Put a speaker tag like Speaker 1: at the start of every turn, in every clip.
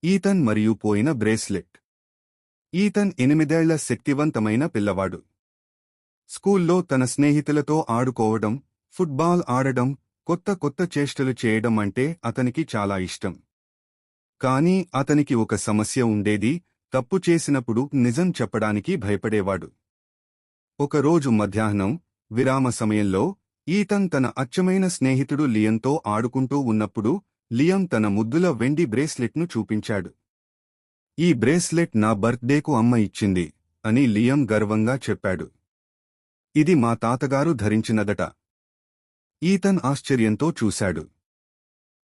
Speaker 1: Ethan మరియు పోయిన bracelet. Ethan 8 ఏళ్ల శక్తివంతమైన పిల్లవాడు. స్కూల్లో తన స్నేహితులతో ఆడుకోవడం, ఫుట్బాల్ ఆడడం, కొత్త కొత్త చేష్టలు చేయడం అంటే అతనికి చాలా ఇష్టం. కానీ అతనికి ఒక సమస్య ఉండేది: తప్పు చేసినప్పుడు నిజం చెప్పడానికి భయపడేవాడు. ఒకరోజు మధ్యాహ్నం విరామ సమయంలో ఈథన్ తన అచ్చమైన స్నేహితుడు లియంతో ఆడుకుంటూ ఉన్నప్పుడు లియం తన ముద్దుల వెండి బ్రేస్లెట్ను చూపించాడు. "ఈ బ్రేస్లెట్ నా బర్త్డేకు అమ్మ ఇచ్చింది" అని లియం గర్వంగా చెప్పాడు. "ఇది మా తాతగారు ధరించినదట." ఈథన్ ఆశ్చర్యంతో చూశాడు.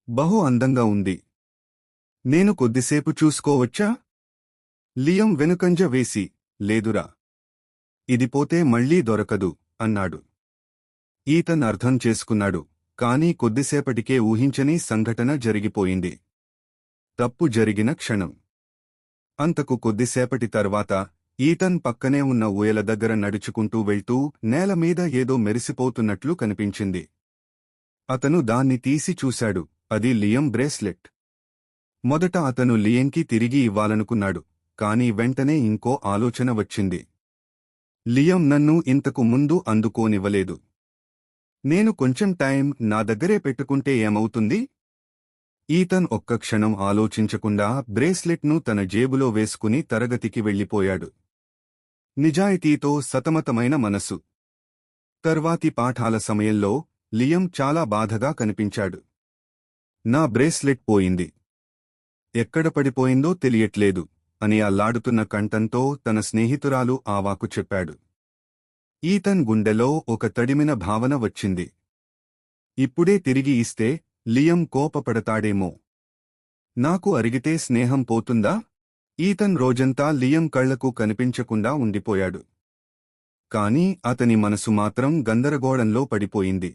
Speaker 1: "బహు అందంగా ఉంది. నేను కొద్దిసేపు చూసుకోవచ్చా?" లియం వెనుకంజ వేసి, "లేదురా. ఇది పోతే మళ్లీ దొరకదు" అన్నాడు. ఈథన్ అర్థం చేసుకున్నాడు. కానీ కొద్దిసేపటికే ఊహించని సంఘటన జరిగిపోయింది. తప్పు జరిగిన క్షణం. అంతకు కొద్దిసేపటి తర్వాత ఈథన్ పక్కనే ఉన్న ఊయల దగ్గర నడుచుకుంటూ వెళ్తూ నేలమీద ఏదో మెరిసిపోతున్నట్లు కనిపించింది. అతను దాన్ని తీసి చూశాడు. అది లియం బ్రేస్లెట్. మొదట అతను లియంకి తిరిగి ఇవ్వాలనుకున్నాడు. కానీ వెంటనే ఇంకో ఆలోచన వచ్చింది. లియం నన్ను ఇంతకు ముందు అందుకోనివ్వలేదు. నేను కొంచెం టైం నా దగ్గరే పెట్టుకుంటే ఏమవుతుంది? ఈథన్ ఒక్క క్షణం ఆలోచించకుండా బ్రేస్లెట్ను తన జేబులో వేసుకుని తరగతికి వెళ్ళిపోయాడు. నిజాయితీతో సతమతమైన మనసు. తర్వాతి పాఠాల సమయంలో లియం చాలా బాధగా కనిపించాడు. "నా బ్రేస్లెట్ పోయింది. ఎక్కడ పడిపోయిందో తెలియట్లేదు" అని అల్లాడుతున్న కంఠంతో తన స్నేహితురాలు ఆవాకు చెప్పాడు. ఈథన్ గుండెలో ఒక తడిమిన భావన వచ్చింది. ఇప్పుడే తిరిగి ఇస్తే లియం కోపపడతాడేమో. నాకు అరిగితే స్నేహం పోతుందా? ఈథన్ రోజంతా లియం కళ్లకు కనిపించకుండా ఉండిపోయాడు. కాని అతని మనసు మాత్రం గందరగోళంలో పడిపోయింది.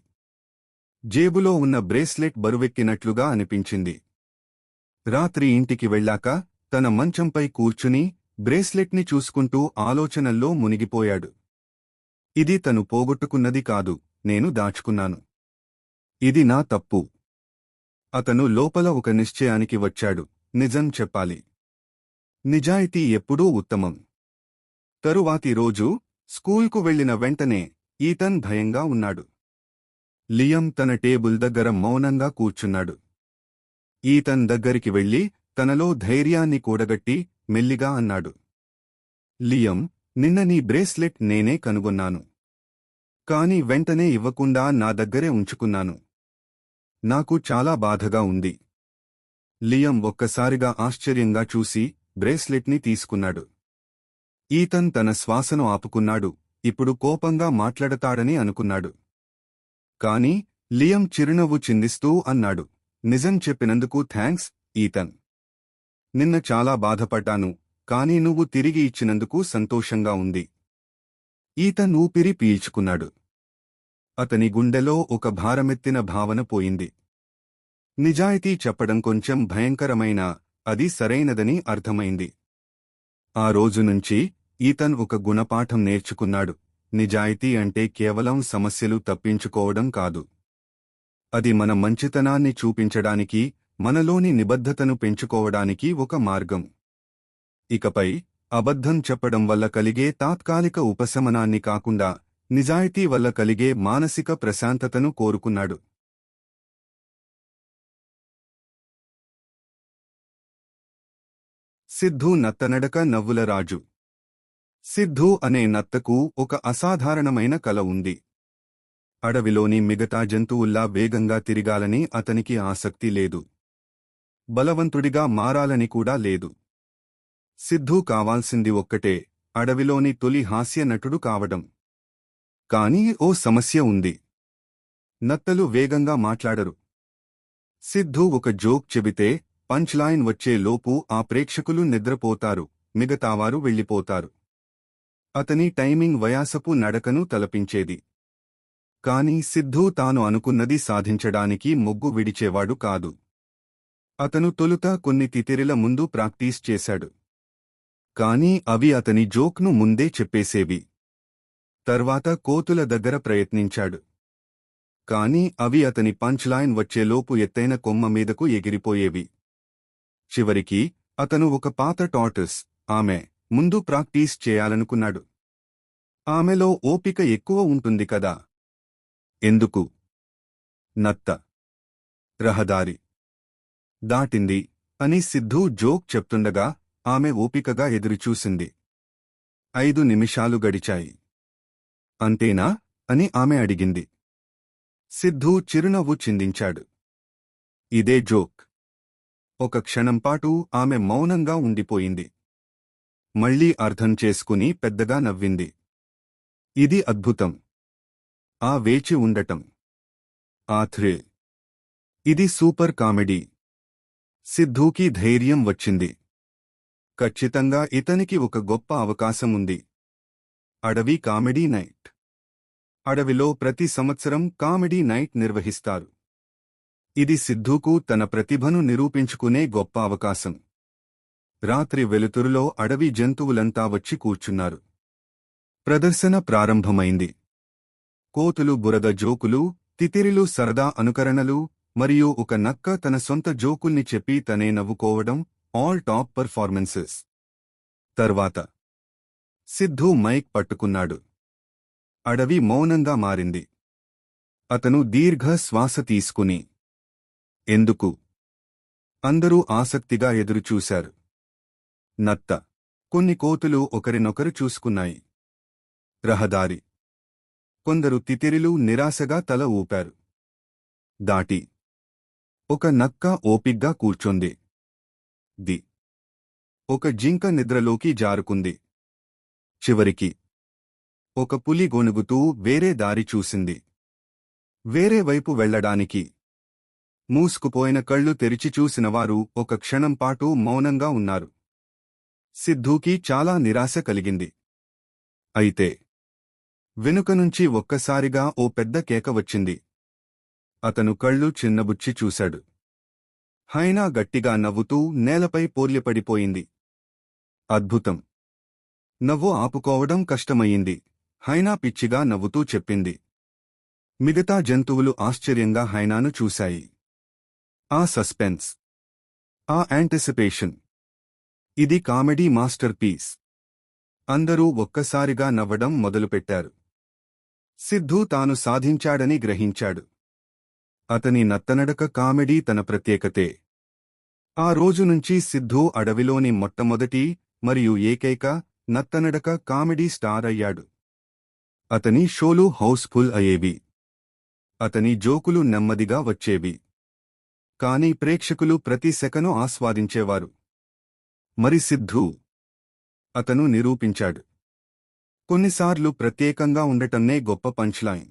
Speaker 1: జేబులో ఉన్న బ్రేస్లెట్ బరువెక్కినట్లుగా అనిపించింది. రాత్రి ఇంటికి వెళ్ళాక తన మంచంపై కూర్చుని బ్రేస్లెట్ని చూసుకుంటూ ఆలోచనల్లో మునిగిపోయాడు. "ఇది తను పోగొట్టుకున్నది కాదు, నేను దాచుకున్నాను. ఇది నా తప్పు." అతను లోపల ఒక నిశ్చయానికి వచ్చాడు. నిజం చెప్పాలి. నిజాయితీ ఎప్పుడూ ఉత్తమం. తరువాతి రోజు స్కూల్కు వెళ్లిన వెంటనే ఈథన్ భయంగా ఉన్నాడు. లియం తన టేబుల్ దగ్గర మౌనంగా కూర్చున్నాడు. ఈథన్ దగ్గరికి వెళ్లి తనలో ధైర్యాన్ని కూడగట్టి మెల్లిగా అన్నాడు. "లియం, నిన్న నీ బ్రేస్లెట్ నేనే కనుగొన్నాను. కాని వెంటనే ఇవ్వకుండా నా దగ్గరే ఉంచుకున్నాను. నాకు చాలా బాధగా ఉంది." లియం ఒక్కసారిగా ఆశ్చర్యంగా చూసి బ్రేస్లెట్ని తీసుకున్నాడు. ఈథన్ తన శ్వాసను ఆపుకున్నాడు. ఇప్పుడు కోపంగా మాట్లాడతాడని అనుకున్నాడు. కాని లియం చిరునవ్వు చిందిస్తూ అన్నాడు, "నిజం చెప్పినందుకు థాంక్స్, ఈథన్. నిన్న చాలా బాధపడ్డాను, కానీ నువ్వు తిరిగి ఇచ్చినందుకు సంతోషంగా ఉంది." ఈథన్ ఊపిరి పీల్చుకున్నాడు. అతని గుండెలో ఒక భారమెత్తిన భావన పోయింది. నిజాయితీ చెప్పడం కొంచెం భయంకరమైనా అది సరైనదని అర్థమైంది. ఆ రోజునుంచి ఈథన్ ఒక గుణపాఠం నేర్చుకున్నాడు. నిజాయితీ అంటే కేవలం సమస్యలు తప్పించుకోవడం కాదు. అది మన మంచితనాన్ని చూపించడానికి, మనలోని నిబద్ధతను పెంచుకోవడానికి ఒక మార్గం. ఇకపై అబద్ధం చెప్పడం వల్ల కలిగే తాత్కాలిక ఉపశమనాన్ని కాకుండా నిజాయితీ వల్ల కలిగే మానసిక ప్రశాంతతను కోరుకున్నాడు. సిద్ధూ నత్తనడక నవ్వుల రాజు. సిద్ధూ అనే నత్తకు ఒక అసాధారణమైన కల ఉంది. అడవిలోని మిగతా జంతువుల్లా వేగంగా తిరిగాలని అతనికి ఆసక్తి లేదు. బలవంతుడిగా మారాలని కూడా లేదు. సిద్ధూ కావాల్సింది ఒక్కటే: అడవిలోని తొలి హాస్య నటుడు కావడం. కానీ ఓ సమస్య ఉంది. నత్తలు వేగంగా మాట్లాడరు. సిద్ధూ ఒక జోక్ చెబితే పంచ్ లైన్ వచ్చే లోపు ఆ ప్రేక్షకులు నిద్రపోతారు, మిగతావారు వెళ్ళిపోతారు. అతని టైమింగ్ వయాసపు నడకను తలపించేది. కాని సిద్ధూ తాను అనుకున్నది సాధించడానికి మొగ్గు విడిచేవాడు కాదు. అతను తొలుత కొన్ని తితిరిల ముందు ప్రాక్టీస్ చేశాడు. కాని అవి అతని జోక్ను ముందే చెప్పేసేవి. తర్వాత కోతుల దగ్గర ప్రయత్నించాడు. కాని అవి అతని పంచ్ లైన్ వచ్చేలోపు ఎత్తైన కొమ్మ మీదకు ఎగిరిపోయేవి. చివరికి అతను ఒక పాత టార్టస్ ఆమె ముందు ప్రాక్టీస్ చేయాలనుకున్నాడు. ఆమెలో ఓపిక ఎక్కువ ఉంటుంది కదా. ఎందుకు? నత్త రహదారి దాటింది అని సిద్ధూ జోక్ చెప్తుండగా ఆమె ఓపికగా ఎదురుచూసింది. 5 నిమిషాలు గడిచాయి. అంతేనా అని ఆమె అడిగింది. సిద్ధూ చిరునవ్వు చిందించాడు. ఇదే జోక్. ఒక క్షణంపాటు ఆమె మౌనంగా ఉండిపోయింది. మళ్ళీ అర్థం చేసుకుని పెద్దగా నవ్వింది. ఇది అద్భుతం. ఆ వేచి ఉండటం. ఆ థ్రిల్. ఇది సూపర్ కామెడీ. సిద్ధూకి ధైర్యం వచ్చింది. ఖచ్చితంగా ఇతనికి ఒక గొప్ప అవకాశం ఉంది. అడవి కామెడీ నైట్. అడవిలో ప్రతి సంవత్సరం కామెడీ నైట్ నిర్వహిస్తారు. ఇది సిద్ధూకు తన ప్రతిభను నిరూపించుకునే గొప్ప అవకాశం. రాత్రి వెలుతురులో అడవి జంతువులంతా వచ్చి కూర్చున్నారు. ప్రదర్శన ప్రారంభమైంది. కోతులు బురద జోకులు, తితిరిలు సరదా అనుకరణలు, మరియు ఒక నక్క తన సొంత జోకుల్ని చెప్పి తనే నవ్వుకోవడం ఆల్ టాప్ పర్ఫార్మెన్సెస్. తర్వాత సిద్ధూ మైక్ పట్టుకున్నాడు. అడవి మౌనంగా మారింది. అతను దీర్ఘ శ్వాస తీసుకుని ఎందుకు? అందరూ ఆసక్తిగా ఎదురుచూశారు. నత్త. కొన్ని కోతులు ఒకరినొకరు చూసుకున్నాయి. రహదారి. కొందరు తితిరిలు నిరాశగా తల ఊపారు. దాటి. ఒక నక్క ఓపిగ్గా కూర్చొంది. ది. ఒక జింక నిద్రలోకి జారుకుంది. చివరికి ఒక పులి గొణుగుతూ వేరే దారి చూసింది. వేరే వైపు వెళ్లడానికి. మూసుకుపోయిన కళ్ళు తెరిచి చూసినవారు ఒక క్షణంపాటు మౌనంగా ఉన్నారు. సిద్ధూకి చాలా నిరాశ కలిగింది. అయితే వెనుకనుంచి ఒక్కసారిగా ఓ పెద్ద కేక వచ్చింది. అతను కళ్ళు చిన్నబుచ్చి చూశాడు. హైనా గట్టిగా నవ్వుతూ నేలపై పోర్లిపడిపోయింది. అద్భుతం. నవ్వు ఆపుకోవడం కష్టమయ్యింది. హైనా పిచ్చిగా నవ్వుతూ చెప్పింది. మిగతా జంతువులు ఆశ్చర్యంగా హైనాను చూశాయి. ఆ సస్పెన్స్. ఆ యాంటిసిపేషన్. ఇది కామెడీ మాస్టర్ పీస్. అందరూ ఒక్కసారిగా నవ్వడం మొదలుపెట్టారు. సిద్ధూ తాను సాధించాడని గ్రహించాడు. అతని నత్తనడక కామెడీ తన ప్రత్యేకతే. ఆ రోజు నుంచి సిద్ధూ అడవిలోని మొట్టమొదటి మరియు ఏకైక నత్తనడక కామెడీ స్టార్ అయ్యాడు. అతని షోలు హౌస్ఫుల్ అయ్యేవి. అతని జోకులు నెమ్మదిగా వచ్చేవి. కానీ ప్రేక్షకులు ప్రతి సెకను ఆస్వాదించేవారు. మరి సిద్ధూ? అతను నిరూపించాడు. కొన్నిసార్లు ప్రత్యేకంగా ఉండటంనే గొప్ప పంచ్లైన్.